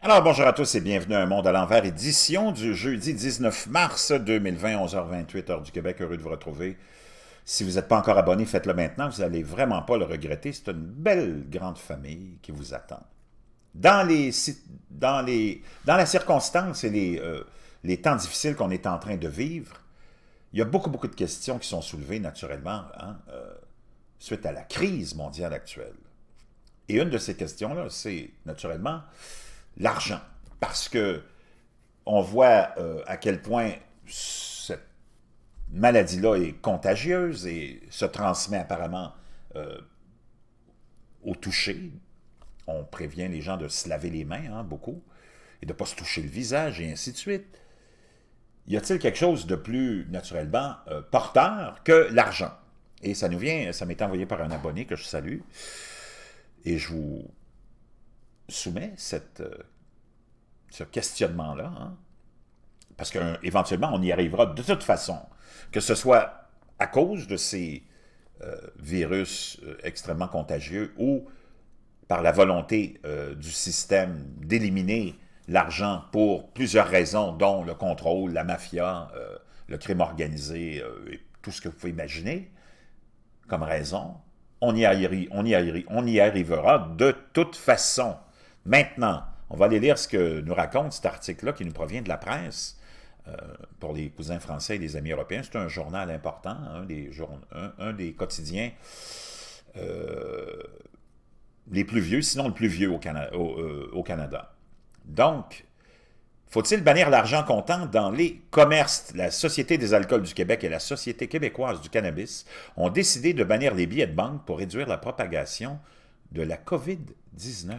Alors, bonjour à tous et bienvenue à Un Monde à l'envers, édition du jeudi 19 mars 2020, 11h28, heure du Québec. Heureux de vous retrouver. Si vous n'êtes pas encore abonné, faites-le maintenant. Vous n'allez vraiment pas le regretter. C'est une belle grande famille qui vous attend. Dans dans la circonstance et les temps difficiles qu'on est en train de vivre, il y a beaucoup de questions qui sont soulevées naturellement suite à la crise mondiale actuelle. Et une de ces questions-là, c'est naturellement l'argent. Parce que on voit à quel point cette maladie-là est contagieuse et se transmet apparemment euh, au toucher. On prévient les gens de se laver les mains, beaucoup, et de ne pas se toucher le visage, et ainsi de suite. Y a-t-il quelque chose de plus, naturellement, porteur que l'argent? Et ça m'est envoyé par un abonné que je salue, et je vous soumets ce questionnement-là, parce qu'éventuellement, on y arrivera de toute façon, que ce soit à cause de ces virus extrêmement contagieux ou par la volonté du système d'éliminer l'argent pour plusieurs raisons, dont le contrôle, la mafia, le crime organisé et tout ce que vous pouvez imaginer comme raison, on y arrivera de toute façon. Maintenant, on va aller lire ce que nous raconte cet article-là qui nous provient de la presse pour les cousins français et les amis européens. C'est un journal important, un des quotidiens les plus vieux, sinon le plus vieux au Canada. Donc, faut-il bannir l'argent comptant dans les commerces? La Société des alcools du Québec et la Société québécoise du cannabis ont décidé de bannir les billets de banque pour réduire la propagation de la COVID-19.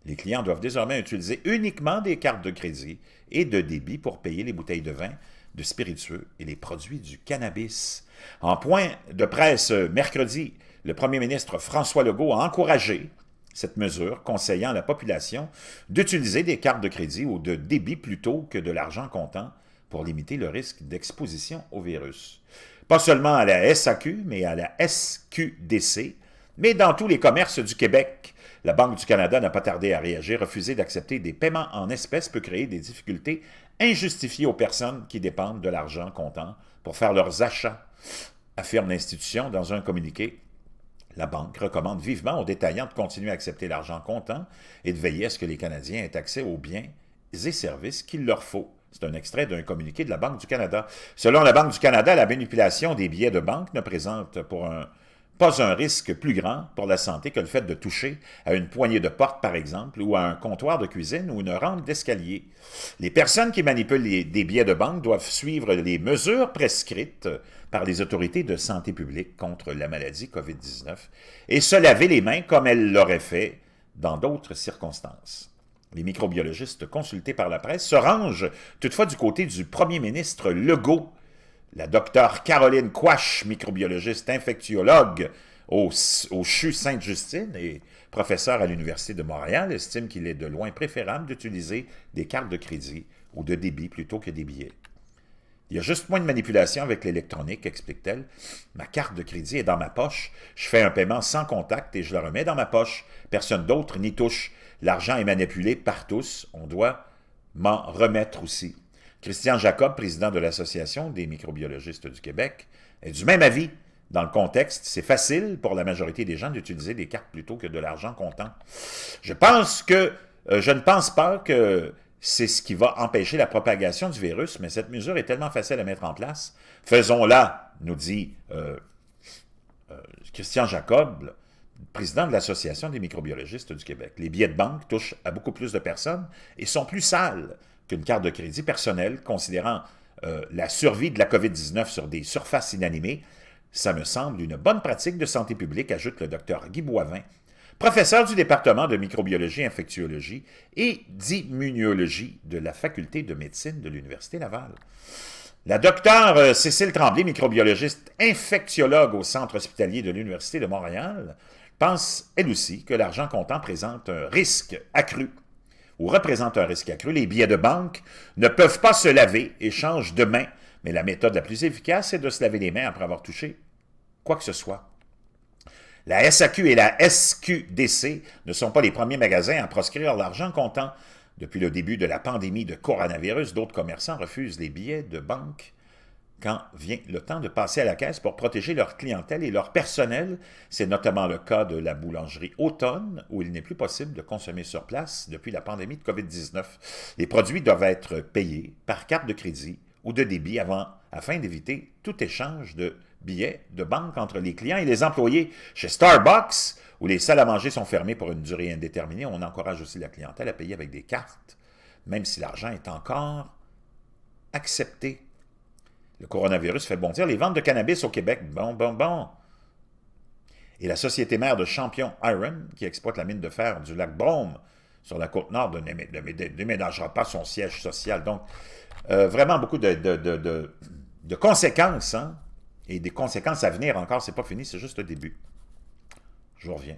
Les clients doivent désormais utiliser uniquement des cartes de crédit et de débit pour payer les bouteilles de vin, de spiritueux et les produits du cannabis. En point de presse mercredi, le premier ministre François Legault a encouragé cette mesure, conseillant à la population d'utiliser des cartes de crédit ou de débit plutôt que de l'argent comptant pour limiter le risque d'exposition au virus. Pas seulement à la SAQ, mais à la SQDC, mais dans tous les commerces du Québec. La Banque du Canada n'a pas tardé à réagir. Refuser d'accepter des paiements en espèces peut créer des difficultés injustifiées aux personnes qui dépendent de l'argent comptant pour faire leurs achats, affirme l'institution dans un communiqué. La Banque recommande vivement aux détaillants de continuer à accepter l'argent comptant et de veiller à ce que les Canadiens aient accès aux biens et services qu'il leur faut. C'est un extrait d'un communiqué de la Banque du Canada. Selon la Banque du Canada, la manipulation des billets de banque ne présente pas un risque plus grand pour la santé que le fait de toucher à une poignée de porte, par exemple, ou à un comptoir de cuisine ou une rampe d'escalier. Les personnes qui manipulent des billets de banque doivent suivre les mesures prescrites par les autorités de santé publique contre la maladie COVID-19 et se laver les mains comme elles l'auraient fait dans d'autres circonstances. Les microbiologistes consultés par la presse se rangent toutefois du côté du premier ministre Legault. La docteure Caroline Quach, microbiologiste infectiologue au CHU Sainte-Justine et professeure à l'Université de Montréal, estime qu'il est de loin préférable d'utiliser des cartes de crédit ou de débit plutôt que des billets. Il y a juste moins de manipulation avec l'électronique, explique-t-elle. Ma carte de crédit est dans ma poche. Je fais un paiement sans contact et je la remets dans ma poche. Personne d'autre n'y touche. L'argent est manipulé par tous. On doit m'en remettre aussi. Christian Jacob, président de l'Association des microbiologistes du Québec, est du même avis. Dans le contexte, c'est facile pour la majorité des gens d'utiliser des cartes plutôt que de l'argent comptant. Je ne pense pas que c'est ce qui va empêcher la propagation du virus, mais cette mesure est tellement facile à mettre en place. Faisons-la, nous dit Christian Jacob, président de l'Association des microbiologistes du Québec. Les billets de banque touchent à beaucoup plus de personnes et sont plus sales qu'une carte de crédit personnelle, considérant la survie de la COVID-19 sur des surfaces inanimées. Ça me semble une bonne pratique de santé publique, ajoute le docteur Guy Boivin, professeur du département de microbiologie, infectiologie et d'immunologie de la faculté de médecine de l'Université Laval. La docteure Cécile Tremblay, microbiologiste infectiologue au Centre hospitalier de l'Université de Montréal, pense elle aussi que l'argent comptant présente un risque accru ou représente un risque accru. Les billets de banque ne peuvent pas se laver et changent de main, mais la méthode la plus efficace est de se laver les mains après avoir touché quoi que ce soit. La SAQ et la SQDC ne sont pas les premiers magasins à proscrire l'argent comptant. Depuis le début de la pandémie de coronavirus, d'autres commerçants refusent les billets de banque quand vient le temps de passer à la caisse pour protéger leur clientèle et leur personnel. C'est notamment le cas de la boulangerie Automne, où il n'est plus possible de consommer sur place depuis la pandémie de COVID-19. Les produits doivent être payés par carte de crédit ou de débit afin d'éviter tout échange de billets de banque entre les clients et les employés. Chez Starbucks, où les salles à manger sont fermées pour une durée indéterminée, on encourage aussi la clientèle à payer avec des cartes, même si l'argent est encore accepté. Le coronavirus fait bondir les ventes de cannabis au Québec. Bon. Et la société mère de Champion Iron, qui exploite la mine de fer du lac Brome sur la côte nord, ne déménagera pas son siège social. Donc, vraiment beaucoup de conséquences, hein? Et des conséquences à venir encore. C'est pas fini, c'est juste le début. Je vous reviens.